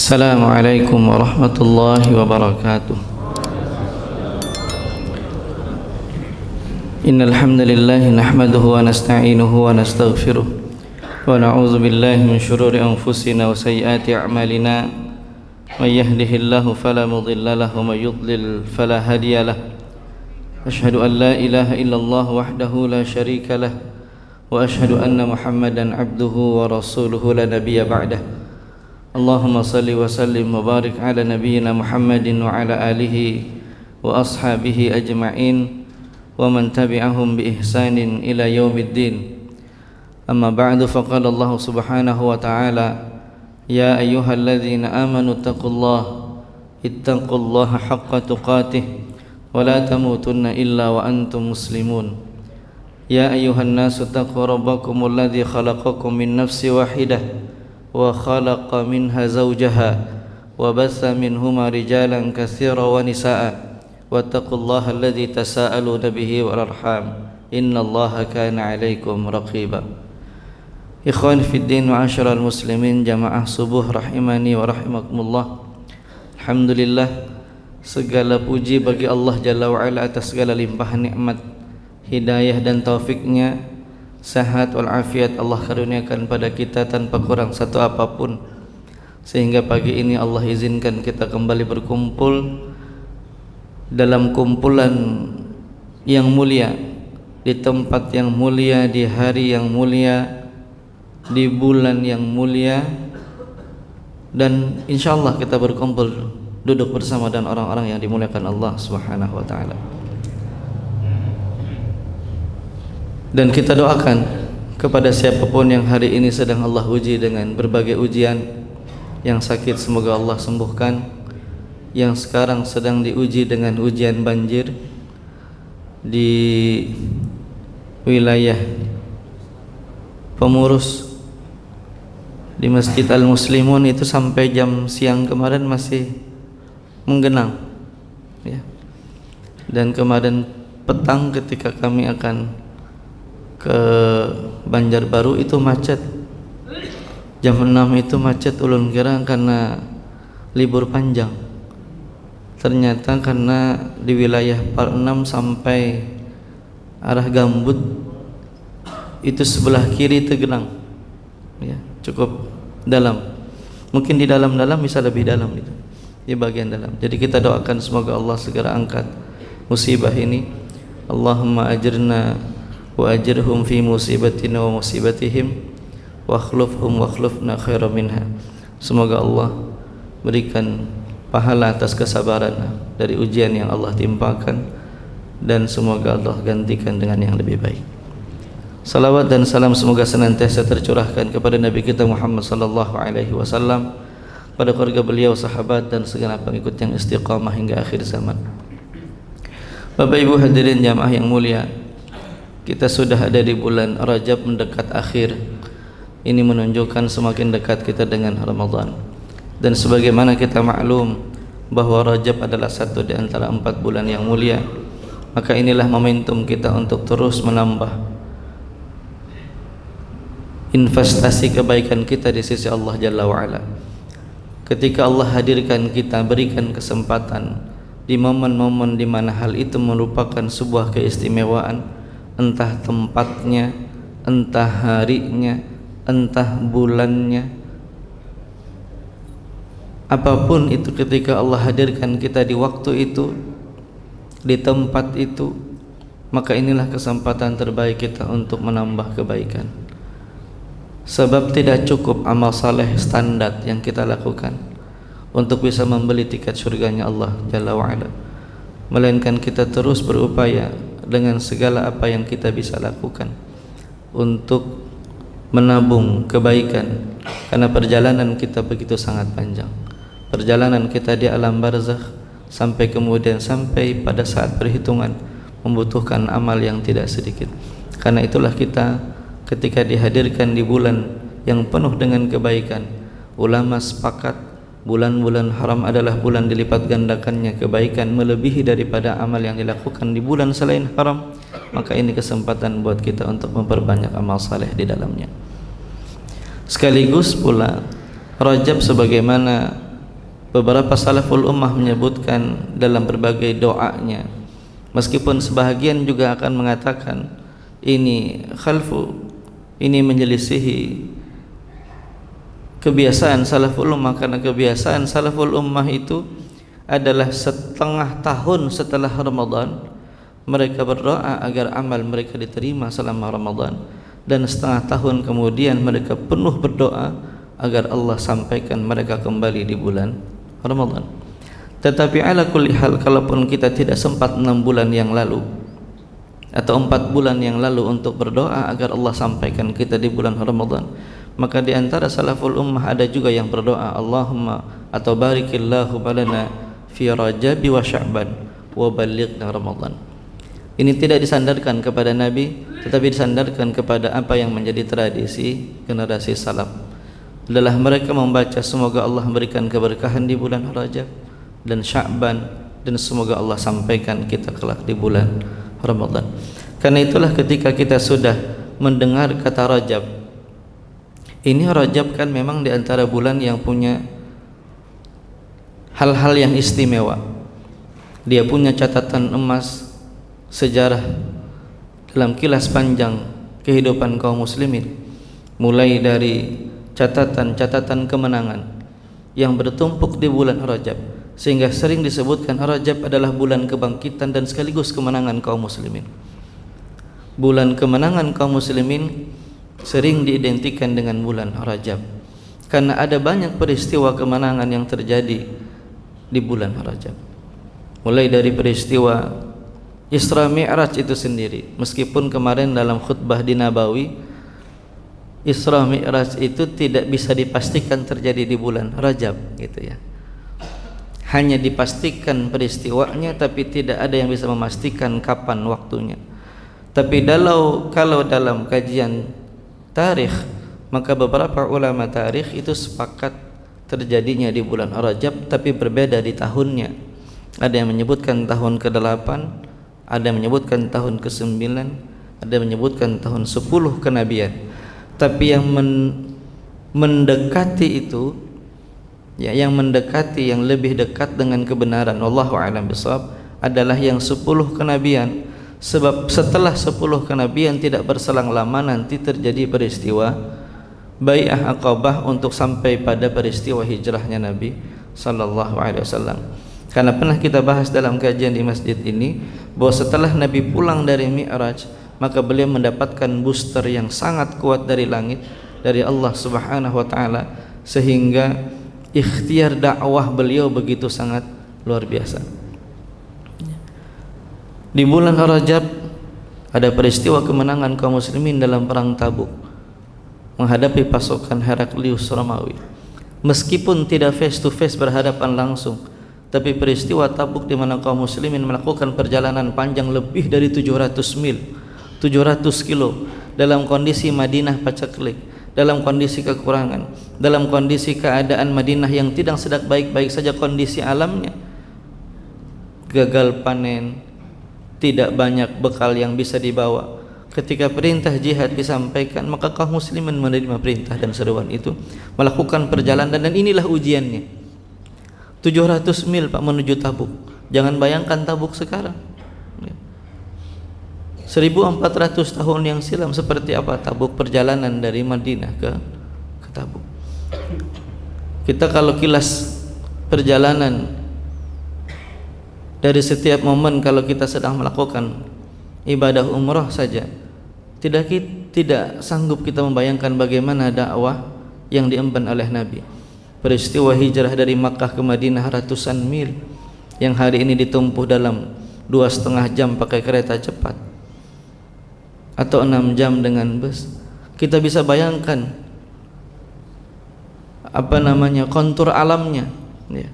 Assalamualaikum warahmatullahi wabarakatuh. Innal hamdalillah nahmaduhu wa nasta'inuhu wa nastaghfiruh wa na'udzu billahi min shururi anfusina wa sayyiati a'malina. May yahdihillahu fala mudilla lahu wa may yudlil fala hadiya lahu. Asyhadu an la ilaha illallah wahdahu la syarika lah wa asyhadu anna Muhammadan abduhu wa rasuluhu la nabiyya ba'dah. Allahumma salli wa sallim wa barik ala nabiyyina Muhammadin wa ala alihi wa ashabihi ajma'in wa man tabi'ahum bi ihsanin ila yaumiddin. Amma ba'du, faqala Allah subhanahu wa ta'ala: ya ayyuhalladzina amanu ittaqullaha haqqa tuqatih wa la tamutunna illa wa antum muslimun. Ya ayyuhan nasu taqu rabbakumul ladzi khalaqakum min nafsin wahidah wa khalaqa minha zawjaha wa batha minhuma rijalan katsiran wa nisaa wattaqullaha alladzi tasaaluna bihi wal arham innallaha kana 'alaikum raqiba. Ikhwan fid din wa asyiral muslimin jamaah subuh rahimani wa rahimakumullah. Alhamdulillah, segala puji bagi Allah Jalla wa Ala atas segala limpahan nikmat, hidayah dan taufiknya. Sehat wal afiat Allah karuniakan pada kita tanpa kurang satu apapun, sehingga pagi ini Allah izinkan kita kembali berkumpul dalam kumpulan yang mulia, di tempat yang mulia, di hari yang mulia, di bulan yang mulia, dan insyaallah kita berkumpul duduk bersama dan orang-orang yang dimuliakan Allah Subhanahu wa taala. Dan kita doakan kepada siapapun yang hari ini sedang Allah uji dengan berbagai ujian. Yang sakit semoga Allah sembuhkan, yang sekarang sedang diuji dengan ujian banjir di wilayah Pemurus di Masjid Al-Muslimun itu sampai jam siang kemarin masih menggenang ya. Dan kemarin petang ketika kami akan ke Banjarbaru itu macet. Jam 6 itu macet ulun kira karena libur panjang. Ternyata karena di wilayah Par 6 sampai arah Gambut itu sebelah kiri tergenang ya, cukup dalam. Mungkin di dalam-dalam bisa lebih dalam gitu, di bagian dalam. Jadi kita doakan semoga Allah segera angkat musibah ini. Allahumma ajirna wa ajirhum fi musibatina wa musibatihim wa akhlufhum wa akhlufna khairan minha. Semoga Allah berikan pahala atas kesabaran dari ujian yang Allah timpakan, dan semoga Allah gantikan dengan yang lebih baik. Salawat dan salam semoga senantiasa tercurahkan kepada Nabi kita Muhammad sallallahu alaihi wasallam, pada keluarga beliau, sahabat dan segenap pengikut yang istiqamah hingga akhir zaman. Bapak Ibu hadirin jamaah yang mulia, kita sudah ada di bulan Rajab mendekat akhir. Ini menunjukkan semakin dekat kita dengan Ramadan. Dan sebagaimana kita maklum bahwa Rajab adalah satu di antara 4 bulan yang mulia, maka inilah momentum kita untuk terus menambah investasi kebaikan kita di sisi Allah Jalla wa'ala. Ketika Allah hadirkan kita, berikan kesempatan di momen-momen di mana hal itu merupakan sebuah keistimewaan, entah tempatnya, entah harinya, entah bulannya, apapun itu, ketika Allah hadirkan kita di waktu itu, di tempat itu, maka inilah kesempatan terbaik kita untuk menambah kebaikan. Sebab tidak cukup amal saleh standar yang kita lakukan untuk bisa membeli tiket surganya Allah Jalla wa'ala, melainkan kita terus berupaya dengan segala apa yang kita bisa lakukan untuk menabung kebaikan, karena perjalanan kita begitu sangat panjang. Perjalanan kita di alam barzakh sampai kemudian sampai pada saat perhitungan membutuhkan amal yang tidak sedikit. Karena itulah kita ketika dihadirkan di bulan yang penuh dengan kebaikan, ulama sepakat bulan-bulan haram adalah bulan dilipat gandakannya kebaikan melebihi daripada amal yang dilakukan di bulan selain haram. Maka ini kesempatan buat kita untuk memperbanyak amal saleh di dalamnya. Sekaligus pula Rajab sebagaimana Beberapa salaful ummah menyebutkan dalam berbagai doanya, meskipun sebahagian juga akan mengatakan ini khalfu, ini menyelisihi kebiasaan salaful ummah, karena kebiasaan salaful ummah itu adalah setengah tahun setelah Ramadan mereka berdoa agar amal mereka diterima selama Ramadan, dan setengah tahun kemudian mereka penuh berdoa agar Allah sampaikan mereka kembali di bulan Ramadan. Tetapi ala kulli hal, kalaupun kita tidak sempat 6 bulan yang lalu atau 4 bulan yang lalu untuk berdoa agar Allah sampaikan kita di bulan Ramadan, maka di antara salaful ummah ada juga yang berdoa Allahumma atau barikillahu balana fi Rajabi wa Sya'ban wa ballighna Ramadan. Ini tidak disandarkan kepada Nabi, tetapi disandarkan kepada apa yang menjadi tradisi generasi salaf. Adalah mereka membaca semoga Allah memberikan keberkahan di bulan Rajab dan Sya'ban, dan semoga Allah sampaikan kita kelak di bulan Ramadan. Karena itulah ketika kita sudah mendengar kata Rajab, ini Rajab kan memang di antara bulan yang punya hal-hal yang istimewa. Dia punya catatan emas sejarah dalam kilas panjang kehidupan kaum muslimin, mulai dari catatan-catatan kemenangan yang bertumpuk di bulan Rajab, sehingga sering disebutkan Rajab adalah bulan kebangkitan dan sekaligus kemenangan kaum muslimin. Bulan kemenangan kaum muslimin sering diidentikan dengan bulan Rajab karena ada banyak peristiwa kemenangan yang terjadi di bulan Rajab, mulai dari peristiwa Isra Mi'raj itu sendiri. Meskipun kemarin dalam khutbah di Nabawi, Isra Mi'raj itu tidak bisa dipastikan terjadi di bulan Rajab gitu ya. Hanya dipastikan peristiwanya, tapi tidak ada yang bisa memastikan kapan waktunya. Tapi kalau dalam kajian tarikh, maka beberapa ulama tarikh itu sepakat terjadinya di bulan Rajab, tapi berbeda di tahunnya. Ada yang menyebutkan tahun ke-8, ada yang menyebutkan tahun ke-9, ada yang menyebutkan tahun 10 kenabian. Tapi yang mendekati itu, ya, yang mendekati, yang lebih dekat dengan kebenaran, wallahu a'lam bishawab, adalah yang 10 kenabian. Sebab setelah 10 kenabian tidak berselang lama nanti terjadi peristiwa Bai'ah Aqabah untuk sampai pada peristiwa hijrahnya Nabi sallallahu alaihi wasallam. Karena pernah kita bahas dalam kajian di masjid ini bahwa setelah Nabi pulang dari Mi'raj, maka beliau mendapatkan booster yang sangat kuat dari langit, dari Allah Subhanahu wa taala, sehingga ikhtiar dakwah beliau begitu sangat luar biasa. Di bulan Rajab ada peristiwa kemenangan kaum muslimin dalam perang Tabuk menghadapi pasukan Heraklius Romawi. Meskipun tidak face to face berhadapan langsung, tapi peristiwa Tabuk di mana kaum muslimin melakukan perjalanan panjang lebih dari 700 mil, 700 kilo, dalam kondisi Madinah paceklik, dalam kondisi kekurangan, dalam kondisi keadaan Madinah yang tidak sedang baik-baik saja kondisi alamnya, gagal panen, tidak banyak bekal yang bisa dibawa. Ketika perintah jihad disampaikan, maka kaum muslimin menerima perintah dan seruan itu, melakukan perjalanan, dan inilah ujiannya. 700 mil Pak menuju Tabuk. Jangan bayangkan Tabuk sekarang. 1400 tahun yang silam seperti apa Tabuk, perjalanan dari Madinah ke Tabuk. Kita kalau kilas perjalanan dari setiap momen, kalau kita sedang melakukan ibadah umrah saja, tidak sanggup kita membayangkan bagaimana dakwah yang diemban oleh Nabi. Peristiwa hijrah dari Makkah ke Madinah ratusan mil yang hari ini ditempuh dalam 2,5 jam pakai kereta cepat atau 6 jam dengan bus. Kita bisa bayangkan kontur alamnya, ya.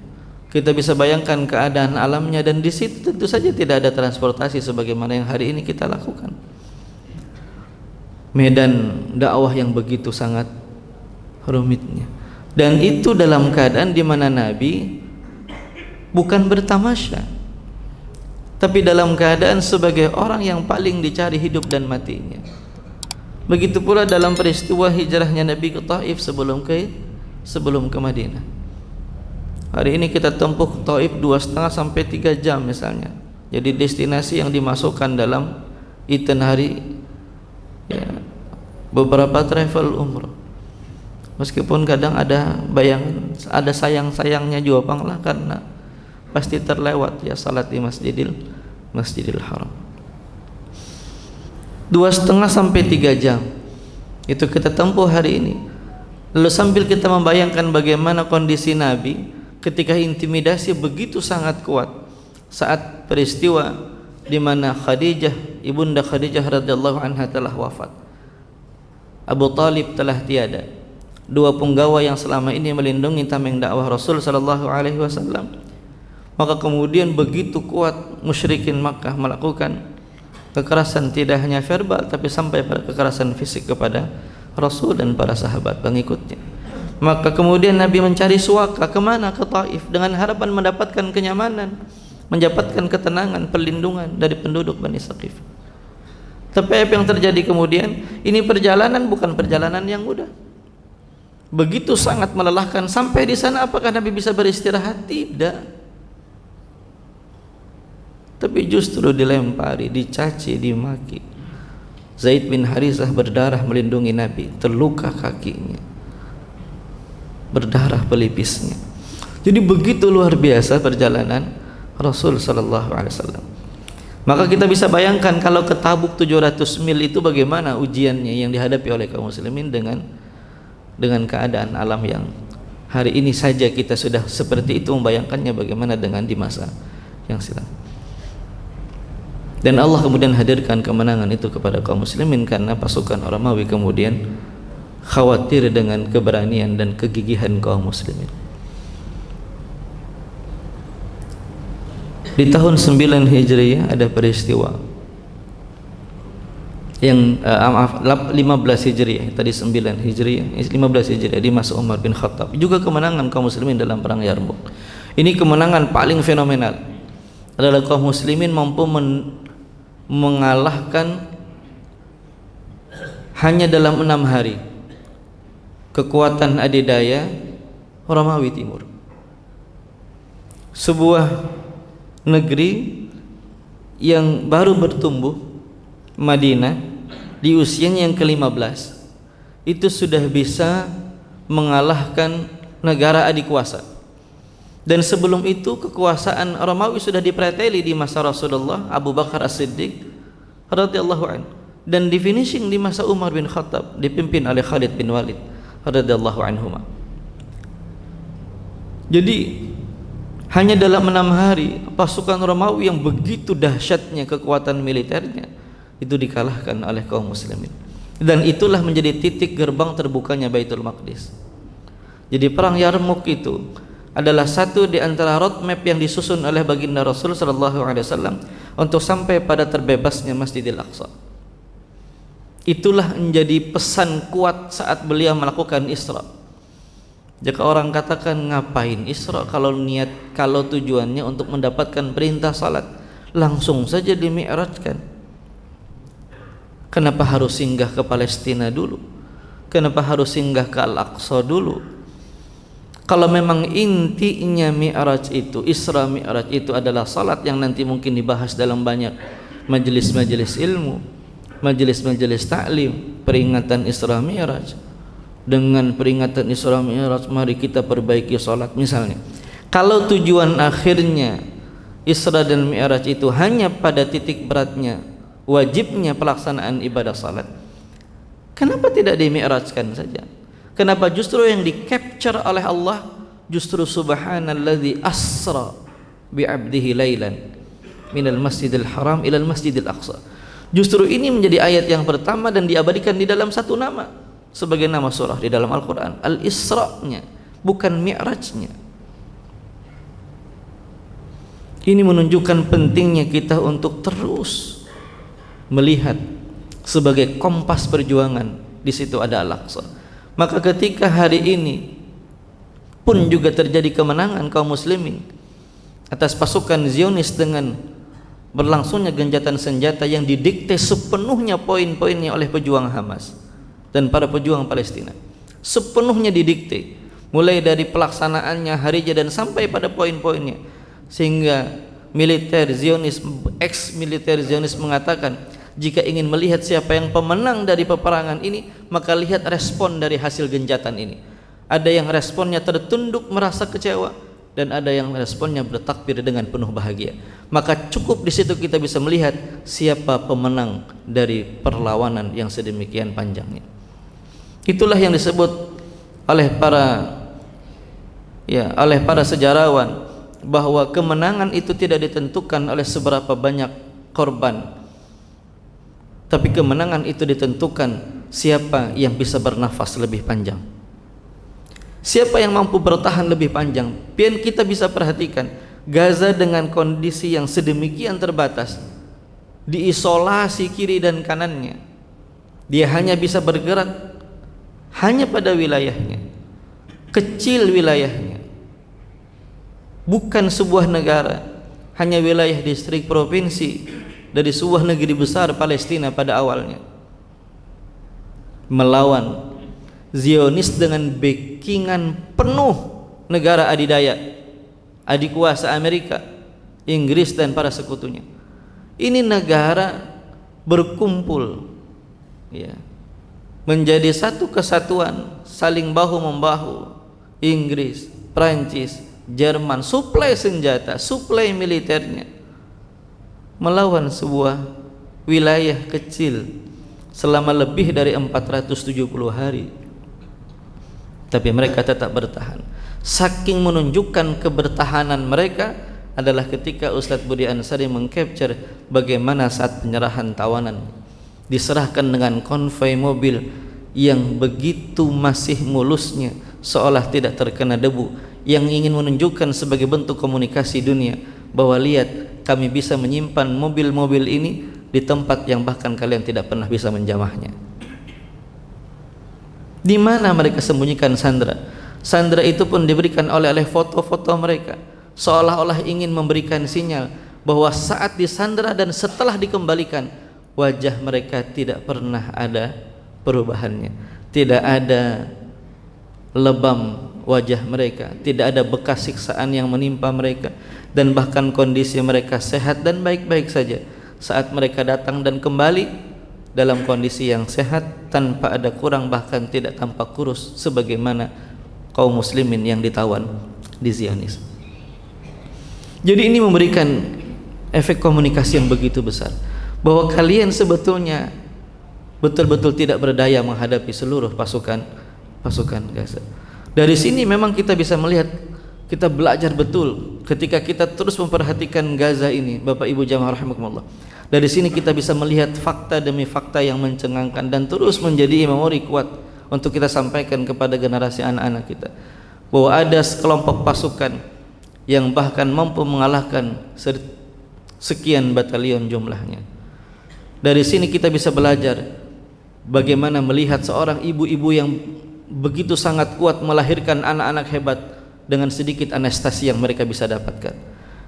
Kita bisa bayangkan keadaan alamnya, dan di situ tentu saja tidak ada transportasi sebagaimana yang hari ini kita lakukan. Medan dakwah yang begitu sangat rumitnya, dan itu dalam keadaan di mana Nabi bukan bertamasya, tapi dalam keadaan sebagai orang yang paling dicari hidup dan matinya. Begitu pula dalam peristiwa hijrahnya Nabi ke Taif sebelum ke Madinah. Hari ini kita tempuh Taif 2,5 sampai 3 jam misalnya. Jadi destinasi yang dimasukkan dalam itinerary ya, beberapa travel umroh. Meskipun kadang ada bayangan, ada sayang-sayangnya juga lah, karena pasti terlewat ya salat di Masjidil Haram. 2,5 sampai 3 jam itu kita tempuh hari ini. Lalu sambil kita membayangkan bagaimana kondisi Nabi ketika intimidasi begitu sangat kuat saat peristiwa di mana ibunda Khadijah radhiyallahu anha telah wafat, Abu Talib telah tiada, dua punggawa yang selama ini melindungi tameng dakwah Rasul sallallahu alaihi wasallam. Maka kemudian begitu kuat musyrikin Makkah melakukan kekerasan, tidak hanya verbal tapi sampai pada kekerasan fisik kepada Rasul dan para sahabat pengikutnya. Maka kemudian Nabi mencari suaka kemana? Ke Taif, dengan harapan mendapatkan kenyamanan, mendapatkan ketenangan, perlindungan dari penduduk Bani Saqif. Tapi apa yang terjadi kemudian? Ini perjalanan bukan perjalanan yang mudah, begitu sangat melelahkan. Sampai di sana apakah Nabi bisa beristirahat? Tidak. Tapi justru dilempari, dicaci, dimaki. Zaid bin Harisah berdarah melindungi Nabi, terluka kakinya, berdarah pelipisnya. Jadi begitu luar biasa perjalanan Rasul sallallahu alaihi wasallam. Maka kita bisa bayangkan kalau ke Tabuk 700 mil itu bagaimana ujiannya yang dihadapi oleh kaum muslimin dengan keadaan alam yang hari ini saja kita sudah seperti itu membayangkannya, bagaimana dengan di masa yang silam. Dan Allah kemudian hadirkan kemenangan itu kepada kaum muslimin karena pasukan Romawi kemudian khawatir dengan keberanian dan kegigihan kaum muslimin. Di tahun 9 Hijriah ada peristiwa yang 15 Hijriah, tadi 9 Hijriah, 15 Hijriah di masa Umar bin Khattab, juga kemenangan kaum muslimin dalam perang Yarmuk. Ini kemenangan paling fenomenal, adalah kaum muslimin mampu mengalahkan hanya dalam 6 hari kekuatan adidaya Romawi Timur, sebuah negeri yang baru bertumbuh, Madinah, di usianya yang ke-15 itu sudah bisa mengalahkan negara adik kuasa. Dan sebelum itu kekuasaan Romawi sudah dipreteli di masa Rasulullah, Abu Bakar As-Siddiq radhiyallahu anhu, dan di finishing di masa Umar bin Khattab dipimpin oleh Khalid bin Walid radhiyallahu anhuma. Jadi hanya dalam 6 hari pasukan Romawi yang begitu dahsyatnya kekuatan militernya itu dikalahkan oleh kaum muslimin, dan itulah menjadi titik gerbang terbukanya Baitul Maqdis. Jadi perang Yarmuk itu adalah satu di antara roadmap yang disusun oleh baginda Rasul sallallahu alaihi wasallam untuk sampai pada terbebasnya Masjidil Aqsa. Itulah menjadi pesan kuat saat beliau melakukan Isra. Jika orang katakan ngapain Isra kalau tujuannya untuk mendapatkan perintah salat, langsung saja dimi'rajkan. Kenapa harus singgah ke Palestina dulu? Kenapa harus singgah ke Al-Aqsa dulu? Kalau memang intinya mi'raj itu, Isra mi'raj itu adalah salat yang nanti mungkin dibahas dalam banyak majelis-majelis ilmu, majelis-majelis taklim, peringatan Isra mi'raj. Dengan peringatan Isra mi'raj mari kita perbaiki salat misalnya. Kalau tujuan akhirnya Isra dan mi'raj itu hanya pada titik beratnya, wajibnya pelaksanaan ibadah salat, kenapa tidak dimi'rajkan saja? Kenapa justru yang di-capture oleh Allah justru subhanalladzi asra bi'abdihi lailan minal masjidil haram ilal masjidil aqsa? Justru ini menjadi ayat yang pertama dan diabadikan di dalam satu nama sebagai nama surah di dalam Al-Quran, Al-Isra-nya, bukan Mi'rajnya. Ini menunjukkan pentingnya kita untuk terus melihat sebagai kompas perjuangan, di situ ada Al-Aqsa. Maka ketika hari ini pun juga terjadi kemenangan kaum muslimin atas pasukan Zionis dengan berlangsungnya gencatan senjata yang didikte sepenuhnya poin-poinnya oleh pejuang Hamas dan para pejuang Palestina, sepenuhnya didikte, mulai dari pelaksanaannya, harinya, dan sampai pada poin-poinnya. Sehingga militer Zionis, ex-militer Zionis mengatakan, jika ingin melihat siapa yang pemenang dari peperangan ini, maka lihat respon dari hasil genjatan ini. Ada yang responnya tertunduk merasa kecewa, dan ada yang responnya bertakbir dengan penuh bahagia. Maka cukup di situ kita bisa melihat siapa pemenang dari perlawanan yang sedemikian panjangnya. Itulah yang disebut oleh para sejarawan bahwa kemenangan itu tidak ditentukan oleh seberapa banyak korban, tapi kemenangan itu ditentukan siapa yang bisa bernafas lebih panjang, siapa yang mampu bertahan lebih panjang. Pian kita bisa perhatikan Gaza dengan kondisi yang sedemikian terbatas, diisolasi kiri dan kanannya, dia hanya bisa bergerak hanya pada wilayahnya, kecil wilayahnya, bukan sebuah negara, hanya wilayah distrik provinsi dari sebuah negeri besar Palestina pada awalnya, melawan Zionis dengan backingan penuh negara adidaya, adik kuasa Amerika, Inggris, dan para sekutunya. Ini negara berkumpul, ya, menjadi satu kesatuan, saling bahu membahu. Inggris, Prancis, Jerman suplai senjata, suplai militernya, melawan sebuah wilayah kecil selama lebih dari 470 hari. Tapi mereka tetap bertahan. Saking menunjukkan kebertahanan mereka adalah ketika Ustadz Budi Ansari mengcapture bagaimana saat penyerahan tawanan diserahkan dengan konvoi mobil yang begitu masih mulusnya, seolah tidak terkena debu, yang ingin menunjukkan sebagai bentuk komunikasi dunia bahwa lihat, kami bisa menyimpan mobil-mobil ini di tempat yang bahkan kalian tidak pernah bisa menjamahnya. Di mana mereka sembunyikan sandera? Sandera itu pun diberikan oleh foto-foto mereka, seolah-olah ingin memberikan sinyal bahwa saat disandera dan setelah dikembalikan, wajah mereka tidak pernah ada perubahannya, tidak ada lebam wajah mereka, tidak ada bekas siksaan yang menimpa mereka, dan bahkan kondisi mereka sehat dan baik-baik saja saat mereka datang dan kembali dalam kondisi yang sehat, tanpa ada kurang, bahkan tidak tampak kurus sebagaimana kaum muslimin yang ditawan di Zionis. Jadi ini memberikan efek komunikasi yang begitu besar, bahwa kalian sebetulnya betul-betul tidak berdaya menghadapi seluruh pasukan Gaza. Dari sini memang kita bisa melihat, kita belajar betul ketika kita terus memperhatikan Gaza ini, Bapak Ibu jamaah rahimakumullah. Dari sini kita bisa melihat fakta demi fakta yang mencengangkan dan terus menjadi memori kuat untuk kita sampaikan kepada generasi anak-anak kita, bahwa ada sekelompok pasukan yang bahkan mampu mengalahkan sekian batalion jumlahnya. Dari sini kita bisa belajar bagaimana melihat seorang ibu-ibu yang begitu sangat kuat melahirkan anak-anak hebat dengan sedikit anestesi yang mereka bisa dapatkan.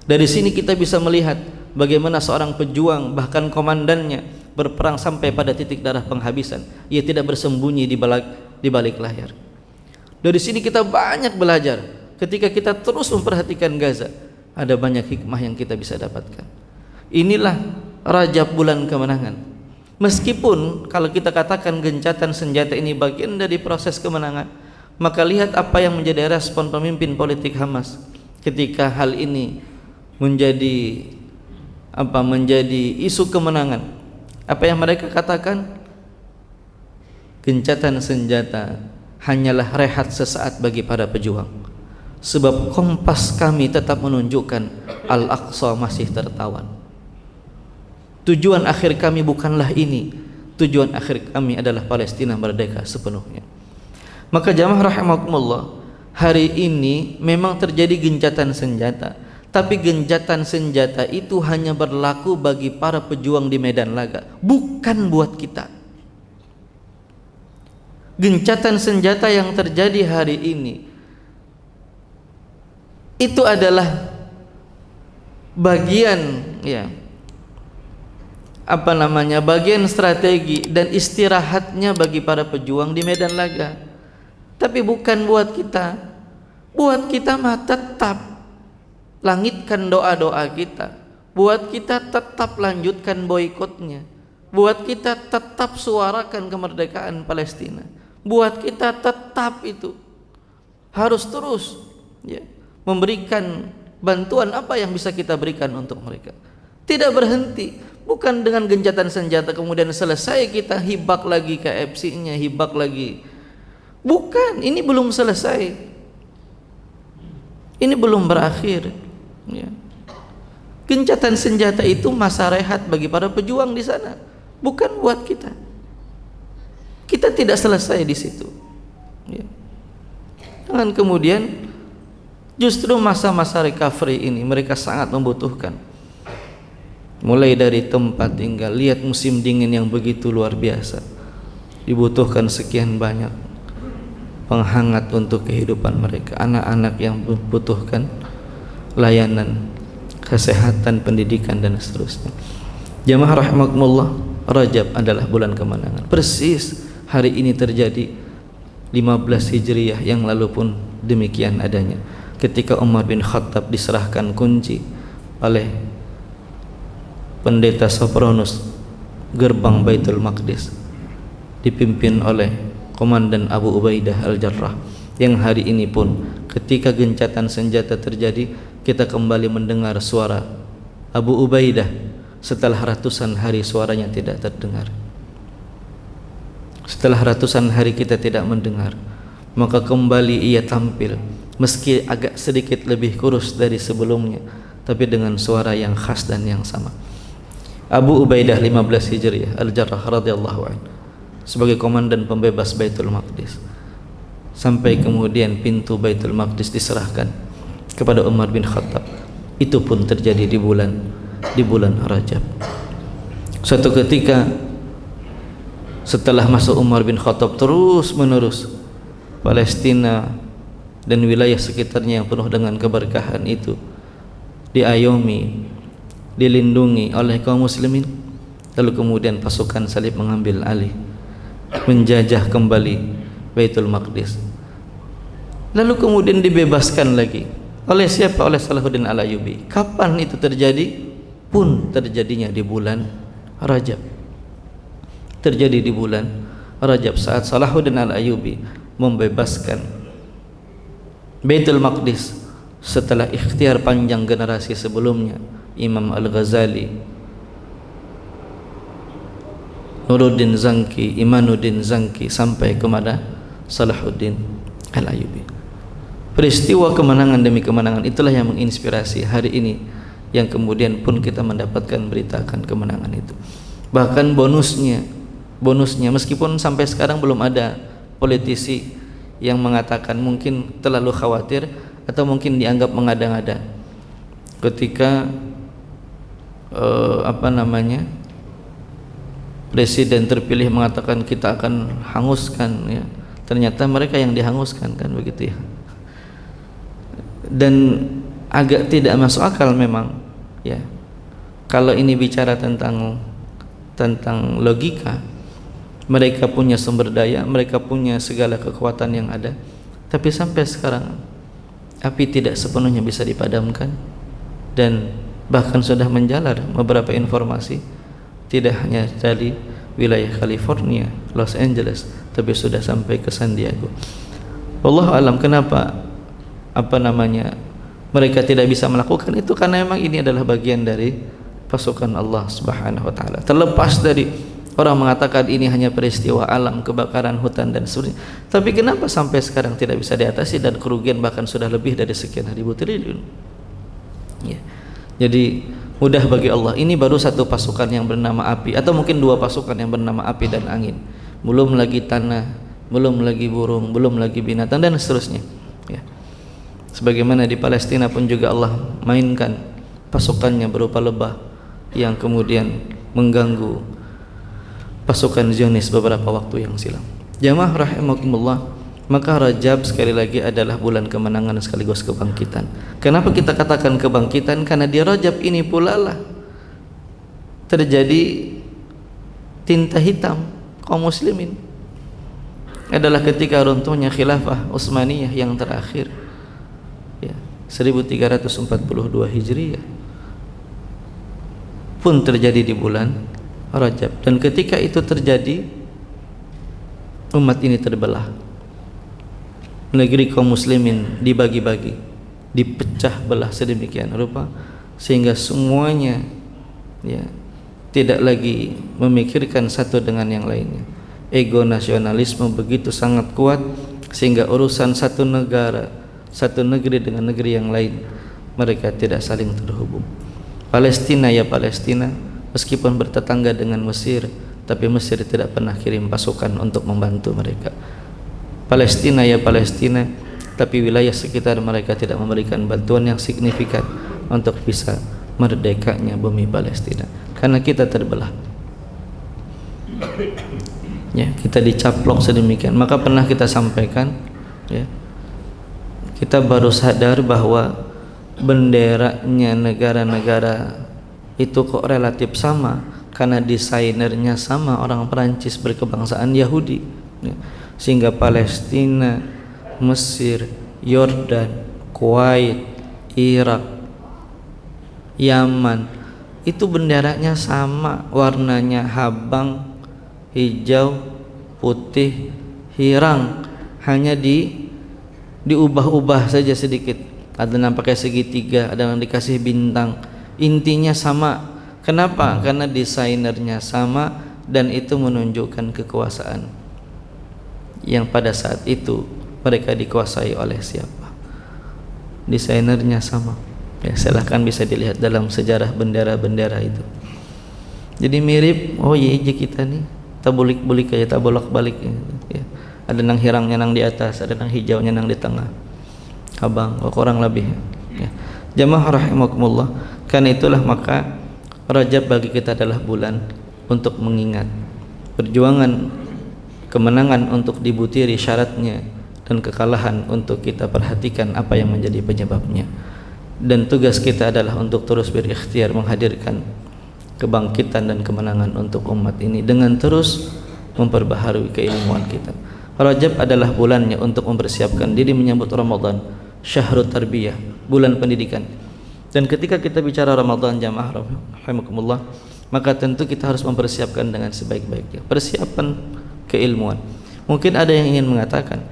Dari sini kita bisa melihat bagaimana seorang pejuang, bahkan komandannya, berperang sampai pada titik darah penghabisan. Ia tidak bersembunyi di balik layar. Dari sini kita banyak belajar. Ketika kita terus memperhatikan Gaza, ada banyak hikmah yang kita bisa dapatkan. Inilah Rajab, bulan kemenangan. Meskipun kalau kita katakan gencatan senjata ini bagian dari proses kemenangan, maka lihat apa yang menjadi respon pemimpin politik Hamas ketika hal ini menjadi isu kemenangan. Apa yang mereka katakan? Gencatan senjata hanyalah rehat sesaat bagi para pejuang, sebab kompas kami tetap menunjukkan Al-Aqsa masih tertawan. Tujuan akhir kami bukanlah ini, tujuan akhir kami adalah Palestina merdeka sepenuhnya. Maka jamaah rahimakumullah, hari ini memang terjadi gencatan senjata, tapi gencatan senjata itu hanya berlaku bagi para pejuang di medan laga, bukan buat kita. Gencatan senjata yang terjadi hari ini itu adalah bagian bagian strategi dan istirahatnya bagi para pejuang di medan laga, tapi bukan buat kita. Buat kita mah tetap langitkan doa-doa kita. Buat kita tetap lanjutkan boikotnya. Buat kita tetap suarakan kemerdekaan Palestina. Buat kita tetap itu harus terus ya, memberikan bantuan apa yang bisa kita berikan untuk mereka. Tidak berhenti, bukan dengan gencatan senjata kemudian selesai kita hibak lagi KFC-nya, hibak lagi. Bukan, ini belum selesai. Ini belum berakhir ya. Gencatan senjata itu masa rehat bagi para pejuang di sana, bukan buat kita. Kita tidak selesai di situ ya. Jangan kemudian justru masa-masa recovery ini mereka sangat membutuhkan. Mulai dari tempat tinggal, lihat musim dingin yang begitu luar biasa, dibutuhkan sekian banyak penghangat untuk kehidupan mereka. Anak-anak yang membutuhkan layanan kesehatan, pendidikan dan seterusnya. Jamaah rahimakumullah, Rajab adalah bulan kemenangan. Persis hari ini terjadi 15 Hijriah yang lalu pun demikian adanya. Ketika Umar bin Khattab diserahkan kunci oleh pendeta Sopronus gerbang Baitul Maqdis, dipimpin oleh Komandan Abu Ubaidah Al-Jarrah, yang hari ini pun ketika gencatan senjata terjadi kita kembali mendengar suara Abu Ubaidah setelah ratusan hari suaranya tidak terdengar. Setelah ratusan hari kita tidak mendengar, maka kembali ia tampil meski agak sedikit lebih kurus dari sebelumnya, tapi dengan suara yang khas dan yang sama. Abu Ubaidah 15 Hijriah Al-Jarrah radhiyallahu anhu sebagai komandan pembebas Baitul Maqdis, sampai kemudian pintu Baitul Maqdis diserahkan kepada Umar bin Khattab. Itu pun terjadi di bulan Rajab. Suatu ketika setelah masuk Umar bin Khattab, terus menerus Palestina dan wilayah sekitarnya yang penuh dengan keberkahan itu diayomi, dilindungi oleh kaum muslimin. Lalu kemudian pasukan salib mengambil alih, menjajah kembali Baitul Maqdis. Lalu kemudian dibebaskan lagi oleh siapa? Oleh Salahuddin Al-Ayyubi. Kapan itu terjadi? Pun terjadinya di bulan Rajab. Terjadi di bulan Rajab saat Salahuddin Al-Ayyubi membebaskan Baitul Maqdis setelah ikhtiar panjang generasi sebelumnya, Imam Al-Ghazali, Nuruddin Zanki, Imanuddin Zanki, sampai kepada Salahuddin Al-Ayyubi. Peristiwa kemenangan demi kemenangan itulah yang menginspirasi hari ini, yang kemudian pun kita mendapatkan berita akan kemenangan itu. Bahkan bonusnya meskipun sampai sekarang belum ada politisi yang mengatakan, mungkin terlalu khawatir atau mungkin dianggap mengada-ngada ketika presiden terpilih mengatakan kita akan hanguskan ya. Ternyata mereka yang dihanguskan, kan begitu ya. Dan agak tidak masuk akal memang ya. Kalau ini bicara tentang logika, mereka punya sumber daya, mereka punya segala kekuatan yang ada, tapi sampai sekarang api tidak sepenuhnya bisa dipadamkan. Dan bahkan sudah menjalar beberapa informasi, tidak hanya dari wilayah California, Los Angeles, tapi sudah sampai ke San Diego. Wallahu alam kenapa mereka tidak bisa melakukan itu, karena memang ini adalah bagian dari pasukan Allah Subhanahu wa taala. Terlepas dari orang mengatakan ini hanya peristiwa alam, kebakaran hutan dan sebagainya, tapi kenapa sampai sekarang tidak bisa diatasi dan kerugian bahkan sudah lebih dari sekian ribu triliun ya. Jadi mudah bagi Allah. Ini baru satu pasukan yang bernama api, atau mungkin dua pasukan yang bernama api dan angin, belum lagi tanah, belum lagi burung, belum lagi binatang dan seterusnya ya. Sebagaimana di Palestina pun juga Allah mainkan pasukannya berupa lebah yang kemudian mengganggu pasukan Zionis beberapa waktu yang silam. Jamaah rahimakumullah, maka Rajab sekali lagi adalah bulan kemenangan sekaligus kebangkitan. Kenapa kita katakan kebangkitan? Karena di Rajab ini pula lah terjadi tinta hitam kaum muslimin. Adalah ketika runtuhnya khilafah Utsmaniyah yang terakhir. 1342 Hijriah pun terjadi di bulan Rajab. Dan ketika itu terjadi, umat ini terbelah. Negeri kaum muslimin dibagi-bagi, dipecah belah sedemikian rupa sehingga semuanya ya tidak lagi memikirkan satu dengan yang lainnya. Ego nasionalisme begitu sangat kuat sehingga urusan satu negara, satu negeri dengan negeri yang lain, mereka tidak saling terhubung. Palestina ya Palestina, meskipun bertetangga dengan Mesir, tapi Mesir tidak pernah kirim pasukan untuk membantu mereka. Palestina ya Palestina, tapi wilayah sekitar mereka tidak memberikan bantuan yang signifikan untuk bisa merdekanya bumi Palestina. Karena kita terbelah, ya, kita dicaplok sedemikian. Maka pernah kita sampaikan, ya, kita baru sadar bahwa benderanya negara-negara itu kok relatif sama karena desainernya sama, orang Perancis berkebangsaan Yahudi, ya. Sehingga Palestina, Mesir, Yordan, Kuwait, Irak, Yaman itu benderanya sama, warnanya habang, hijau, putih, hirang, hanya diubah-ubah saja sedikit. Ada yang pakai segitiga, ada yang dikasih bintang. Intinya sama. Kenapa? Karena desainernya sama dan itu menunjukkan kekuasaan yang pada saat itu mereka dikuasai oleh siapa. Desainernya sama. Ya, silahkan bisa dilihat dalam sejarah bendera-bendera itu. Jadi mirip, oh iya kita nih, tabulik-bulik kayak tabolak-balik ya. Ada nang hirangnya nang di atas, ada nang hijaunya nang di tengah. Abang, kurang lebih ya. Jamaah rahimakumullah, karena itulah maka Rajab bagi kita adalah bulan untuk mengingat perjuangan kemenangan untuk dibutiri syaratnya dan kekalahan untuk kita perhatikan apa yang menjadi penyebabnya. Dan tugas kita adalah untuk terus berikhtiar menghadirkan kebangkitan dan kemenangan untuk umat ini dengan terus memperbaharui keilmuan kita. Rajab adalah bulannya untuk mempersiapkan diri menyambut Ramadan, syahrut tarbiyah, bulan pendidikan. Dan ketika kita bicara Ramadan jamaah rahimakumullah, maka tentu kita harus mempersiapkan dengan sebaik-baiknya. Persiapan keilmuan. Mungkin ada yang ingin mengatakan,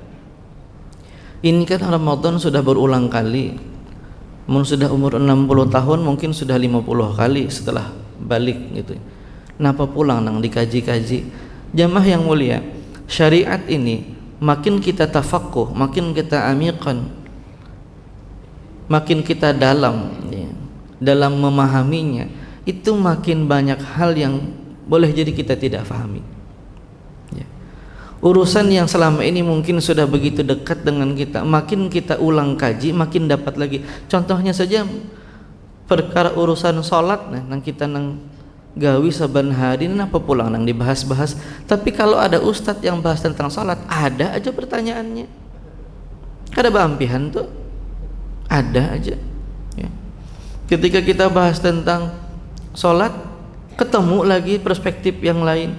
ini kan Ramadan sudah berulang kali. Sudah umur 60 tahun, mungkin sudah 50 kali setelah balik gitu. Kenapa pulang nang dikaji-kaji? Jamaah yang mulia, syariat ini makin kita tafaqquh, makin kita amiqan, makin kita dalam ya, dalam memahaminya, itu makin banyak hal yang boleh jadi kita tidak fahami ya. Urusan yang selama ini mungkin sudah begitu dekat dengan kita, makin kita ulang kaji, makin dapat lagi. Contohnya saja perkara urusan sholat, nah nang kita nang gawi saban hari napa pulang nang dibahas-bahas. Tapi kalau ada ustadz yang bahas tentang sholat, ada aja pertanyaannya, ada bampihan tuh, ada aja ya. Ketika kita bahas tentang sholat, ketemu lagi perspektif yang lain,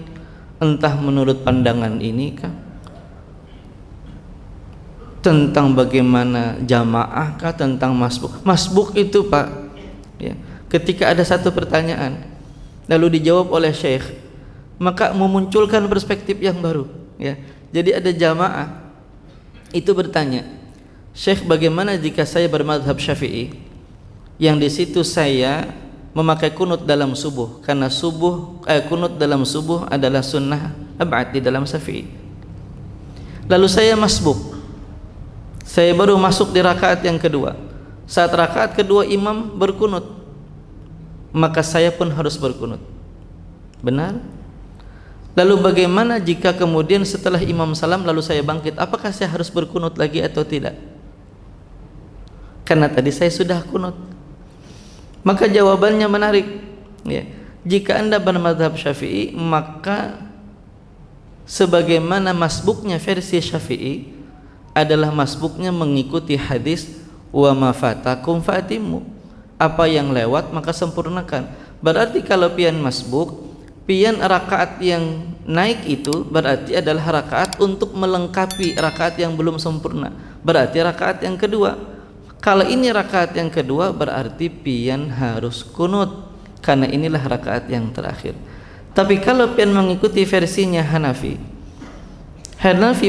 entah menurut pandangan ini kah, tentang bagaimana jamaah kah, tentang masbuk itu Pak ya. Ketika ada satu pertanyaan lalu dijawab oleh syekh, maka memunculkan perspektif yang baru ya. Jadi ada jamaah itu bertanya, Syekh, bagaimana jika saya bermadhab Syafi'i yang di situ saya memakai kunut dalam subuh, karena kunut dalam subuh adalah sunnah ab'ad di dalam Syafi'i. Lalu saya masbuk, saya baru masuk di rakaat yang kedua. Saat rakaat kedua imam berkunut, maka saya pun harus berkunut. Benar? Lalu bagaimana jika kemudian setelah imam salam lalu saya bangkit, apakah saya harus berkunut lagi atau tidak? Karena tadi saya sudah kunut. Maka jawabannya menarik ya. Jika Anda bermadhab Syafi'i, maka sebagaimana masbuknya versi Syafi'i adalah masbuknya mengikuti hadis wa ma fatakum fatimu, apa yang lewat maka sempurnakan. Berarti kalau pian masbuk, pian rakaat yang naik itu berarti adalah rakaat untuk melengkapi rakaat yang belum sempurna, berarti rakaat yang kedua. Kalau ini rakaat yang kedua berarti pian harus kunut, karena inilah rakaat yang terakhir. Tapi kalau pian mengikuti versinya Hanafi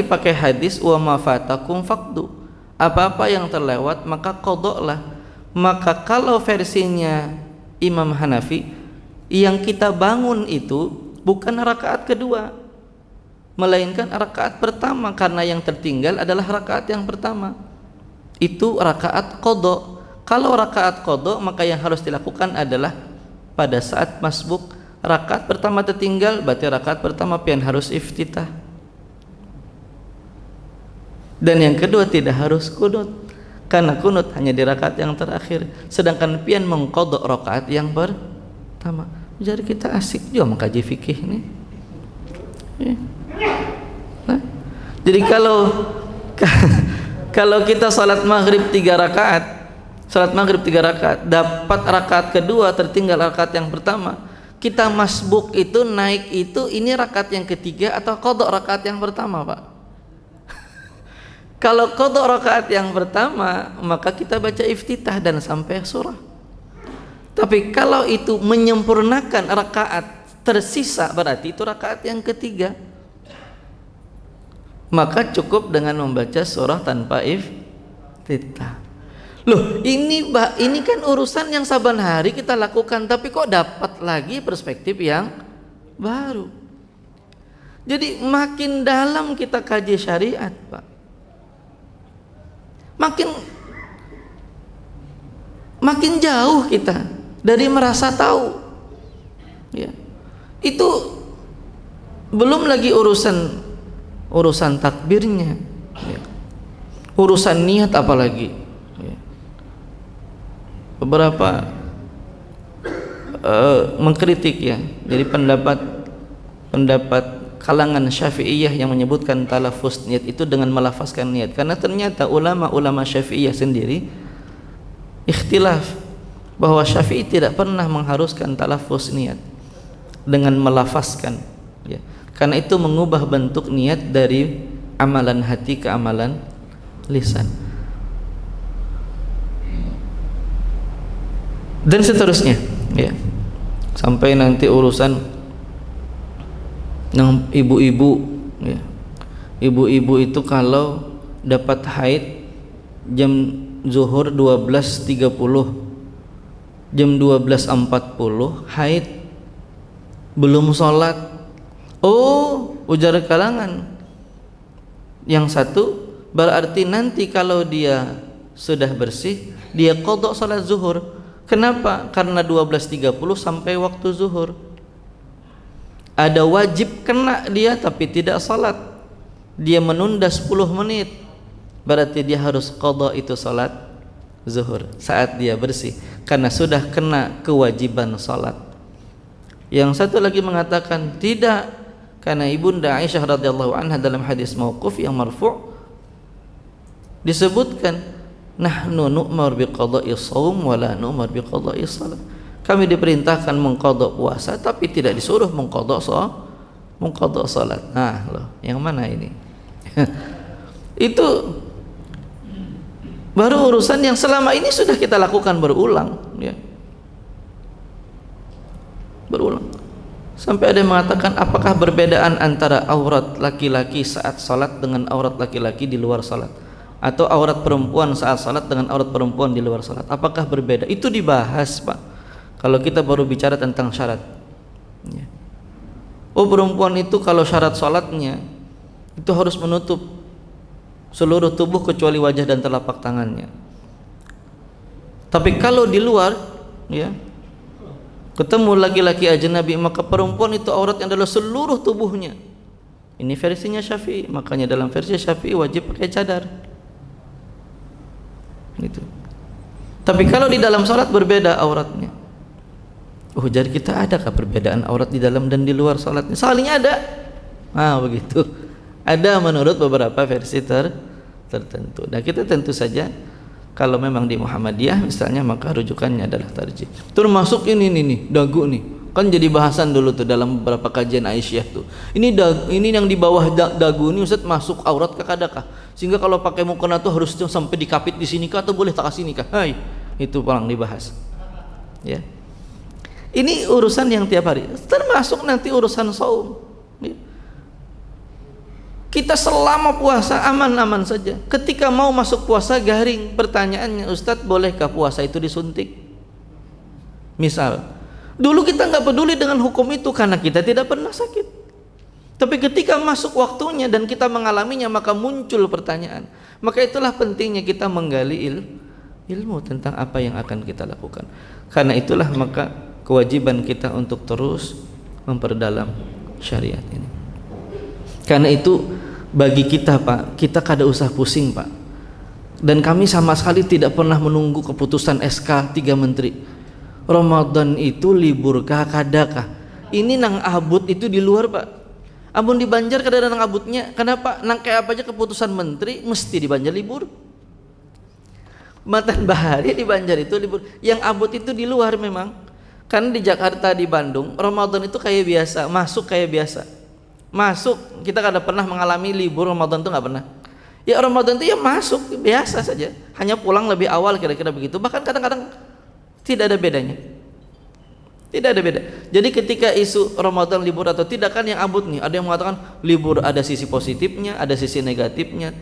pakai hadis wa ma fatakum faqdu, apa-apa yang terlewat maka qadha. Maka kalau versinya Imam Hanafi, yang kita bangun itu bukan rakaat kedua, melainkan rakaat pertama, karena yang tertinggal adalah rakaat yang pertama. Itu rakaat qadha. Kalau rakaat qadha, maka yang harus dilakukan adalah pada saat masbuk rakaat pertama tertinggal, berarti rakaat pertama pian harus iftitah. Dan yang kedua tidak harus kunut, karena kunut hanya di rakaat yang terakhir, sedangkan pian mengqadha rakaat yang pertama. Jadi kita asik juga mengkaji fikih ini. Nah, jadi kalau kita salat maghrib 3 rakaat, dapat rakaat kedua, tertinggal rakaat yang pertama, kita masbuk itu naik itu, ini rakaat yang ketiga atau qadha rakaat yang pertama, Pak? Kalau qadha rakaat yang pertama, maka kita baca iftitah dan sampai surah. Tapi kalau itu menyempurnakan rakaat tersisa, berarti itu rakaat yang ketiga, maka cukup dengan membaca surah tanpa iftitah. Loh, ini kan urusan yang saban hari kita lakukan, tapi kok dapat lagi perspektif yang baru. Jadi makin dalam kita kaji syariat, Pak, makin jauh kita dari merasa tahu. Ya. Itu belum lagi urusan takbirnya, ya. Urusan niat apalagi, ya. Beberapa mengkritik, ya, jadi pendapat kalangan Syafi'iyah yang menyebutkan talafuz niat itu dengan melafazkan niat, karena ternyata ulama Syafi'iyah sendiri ikhtilaf bahwa Syafi'i tidak pernah mengharuskan talafuz niat dengan melafazkan, ya. Karena itu mengubah bentuk niat dari amalan hati ke amalan lisan, dan seterusnya, ya, sampai nanti urusan yang ibu-ibu, ya. Ibu-ibu itu kalau dapat haid jam zuhur 12.30, jam 12.40 haid, belum sholat. Oh, ujar kalangan yang satu, berarti nanti kalau dia sudah bersih, dia qadha sholat zuhur. Kenapa? Karena 12.30 sampai waktu zuhur ada wajib kena dia, tapi tidak sholat, dia menunda 10 menit, berarti dia harus qadha itu sholat zuhur saat dia bersih, karena sudah kena kewajiban sholat. Yang satu lagi mengatakan tidak, karena Ibunda Aisyah radhiyallahu anha dalam hadis mauquf yang marfu' disebutkan, nahnu nu'mar biqada'i shaum wa la nu'mar biqada'i shalah. Kami diperintahkan mengqadha puasa, tapi tidak disuruh mengqadha salat. Nah, loh, yang mana ini? Itu baru urusan yang selama ini sudah kita lakukan berulang, ya. Berulang. Sampai ada yang mengatakan, apakah perbedaan antara aurat laki-laki saat salat dengan aurat laki-laki di luar salat, atau aurat perempuan saat salat dengan aurat perempuan di luar salat? Apakah berbeda? Itu dibahas, Pak, kalau kita baru bicara tentang syarat, ya. Oh, perempuan itu kalau syarat salatnya itu harus menutup seluruh tubuh kecuali wajah dan telapak tangannya. Tapi kalau di luar, ya, ketemu laki-laki ajnabi, maka perempuan itu auratnya adalah seluruh tubuhnya. Ini versinya Syafi'i, makanya dalam versi Syafi'i wajib pakai cadar. Gitu. Tapi kalau di dalam salat berbeda auratnya. Oh, jadi kita adakah perbedaan aurat di dalam dan di luar salatnya? Salahnya ada. Ah, begitu. Ada menurut beberapa versi tertentu. Dan kita tentu saja kalau memang di Muhammadiyah misalnya, maka rujukannya adalah tarjih. Termasuk ini nih, dagu nih. Kan jadi bahasan dulu tuh dalam beberapa kajian Aisyah tuh. Ini yang di bawah dagu ini Ustaz masuk aurat kah kadakah? Sehingga kalau pakai mukena tuh harus sampai dikapit di sini kah atau boleh tak sini kah? Hai, itu paling dibahas. Ya. Ini urusan yang tiap hari. Termasuk nanti urusan saum. Ya. Kita selama puasa aman-aman saja. Ketika mau masuk puasa garing, pertanyaannya, Ustaz bolehkah puasa itu disuntik? Misal dulu kita nggak peduli dengan hukum itu karena kita tidak pernah sakit. Tapi ketika masuk waktunya dan kita mengalaminya, maka muncul pertanyaan. Maka itulah pentingnya kita menggali ilmu tentang apa yang akan kita lakukan. Karena itulah maka kewajiban kita untuk terus memperdalam syariat ini. Karena itu bagi kita Pak, kita kada usah pusing Pak. Dan kami sama sekali tidak pernah menunggu keputusan SK 3 menteri. Ramadan itu libur kah kadakah? Ini nang abut itu di luar Pak. Amun di Banjar kada ada nang abutnya. Kenapa? Nang kayak apa aja keputusan menteri mesti di Banjar libur. Matan Bahari di Banjar itu libur. Yang abut itu di luar memang. Karena di Jakarta, di Bandung, Ramadan itu kayak biasa, masuk kayak biasa. Masuk, kita kada pernah mengalami libur Ramadan itu nggak pernah. Ya Ramadan itu ya masuk biasa saja. Hanya pulang lebih awal kira-kira begitu. Bahkan kadang-kadang tidak ada bedanya. Tidak ada beda. Jadi ketika isu Ramadan libur atau tidak kan yang abut nih. Ada yang mengatakan libur ada sisi positifnya, ada sisi negatifnya.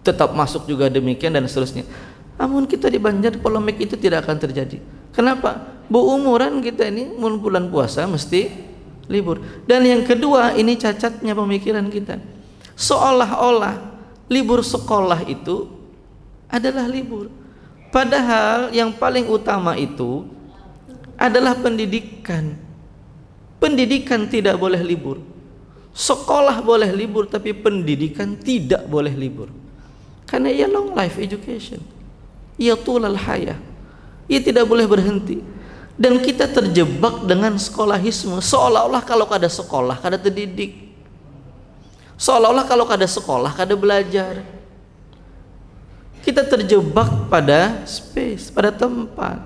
Tetap masuk juga demikian dan seterusnya. Namun kita di Banjar polemik itu tidak akan terjadi. Kenapa? Umuran kita ini bulan puasa mesti libur. Dan yang kedua, ini cacatnya pemikiran kita. Seolah-olah libur sekolah itu adalah libur. Padahal yang paling utama itu adalah pendidikan. Pendidikan tidak boleh libur. Sekolah boleh libur, tapi pendidikan tidak boleh libur. Karena ia long life education. Ia tulal hayah. Ia tidak boleh berhenti. Dan kita terjebak dengan sekolahisme. Seolah-olah kalau kada sekolah, kada terdidik. Seolah-olah kalau kada sekolah, kada belajar. Kita terjebak pada space, pada tempat.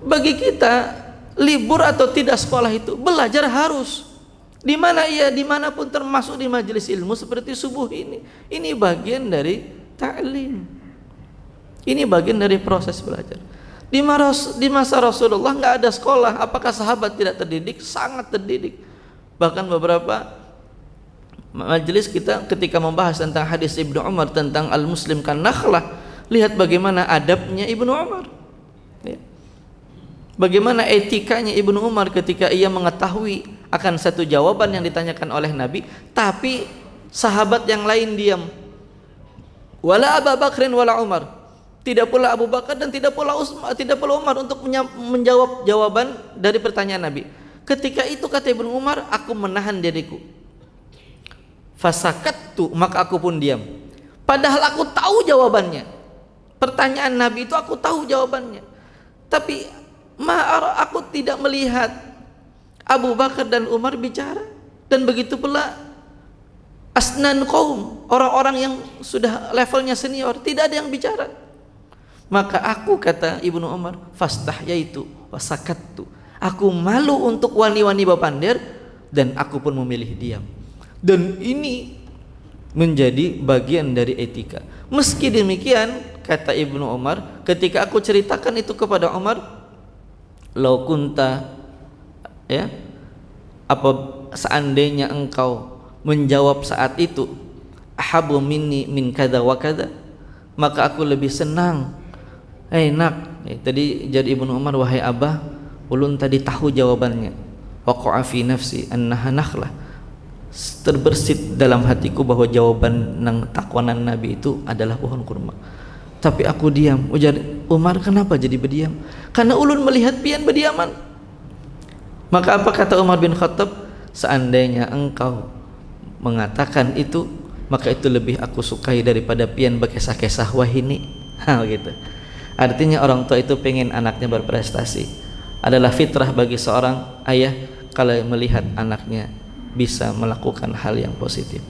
Bagi kita, libur atau tidak sekolah itu belajar harus. Di mana ia, dimanapun termasuk di majelis ilmu seperti subuh ini. Ini bagian dari ta'lim. Ini bagian dari proses belajar. Di masa Rasulullah nggak ada sekolah. Apakah sahabat tidak terdidik? Sangat terdidik. Bahkan beberapa majelis kita ketika membahas tentang hadis Ibnu Umar tentang al-muslim kan nakhlah, lihat bagaimana adabnya Ibnu Umar ya. Bagaimana etikanya Ibnu Umar ketika ia mengetahui akan satu jawaban yang ditanyakan oleh Nabi, tapi sahabat yang lain diam. Wala Abu Bakrin wala Umar, tidak pula Abu Bakar dan tidak pula Umar untuk menjawab jawaban dari pertanyaan Nabi. Ketika itu kata Ibnu Umar, aku menahan diriku. Fasakattu, maka aku pun diam. Padahal aku tahu jawabannya. Pertanyaan Nabi itu aku tahu jawabannya. Tapi aku tidak melihat Abu Bakar dan Umar bicara. Dan begitu pula asnan qaum, orang-orang yang sudah levelnya senior, tidak ada yang bicara. Maka aku, kata Ibnu Umar, fastahyaitu wasakattu. Aku malu untuk wani-wani bapander dan aku pun memilih diam. Dan ini menjadi bagian dari etika. Meski demikian, kata Ibnu Umar, ketika aku ceritakan itu kepada Umar, lau kunta, ya, apa seandainya engkau menjawab saat itu, ahabu minni min kada wa kada, maka aku lebih senang. Nak, tadi jadi Ibnu Umar, wahai abah, ulun tadi tahu jawabannya. Waqa'a fi nafsi annaha nakhlah. Terbersit dalam hatiku bahwa jawaban nang takwanan Nabi itu adalah pohon kurma. Tapi aku diam. Ujar Umar, kenapa jadi berdiam? Karena ulun melihat pian berdiaman. Maka apa kata Umar bin Khattab? Seandainya engkau mengatakan itu, maka itu lebih aku sukai daripada pian berkesah-kesah wahini. Gitu. Artinya orang tua itu pengen anaknya berprestasi. Adalah fitrah bagi seorang ayah kalau melihat anaknya bisa melakukan hal yang positif.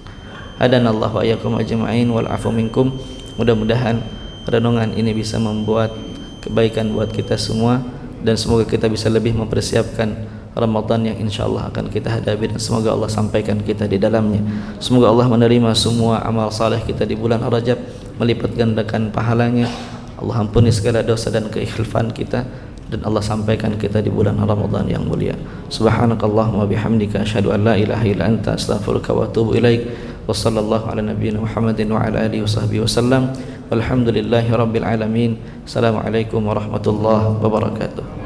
Hadanallahu wa iyyakum ajma'in wal afu minkum. Mudah-mudahan renungan ini bisa membuat kebaikan buat kita semua dan semoga kita bisa lebih mempersiapkan Ramadan yang insyaallah akan kita hadapi, dan semoga Allah sampaikan kita di dalamnya. Semoga Allah menerima semua amal saleh kita di bulan Rajab, melipat gandakan pahalanya. Allah ampuni segala dosa dan keikhlafan kita, dan Allah sampaikan kita di bulan Ramadan yang mulia. Subhanakallahumma bihamdika asyhadu an la ilaha illa anta astaghfiruka wa atubu ilaik. Wa sallallahu ala nabiyyina Muhammadin wa ala alihi wasahbihi wasallam. Walhamdulillahi rabbil alamin. Assalamualaikum warahmatullahi wabarakatuh.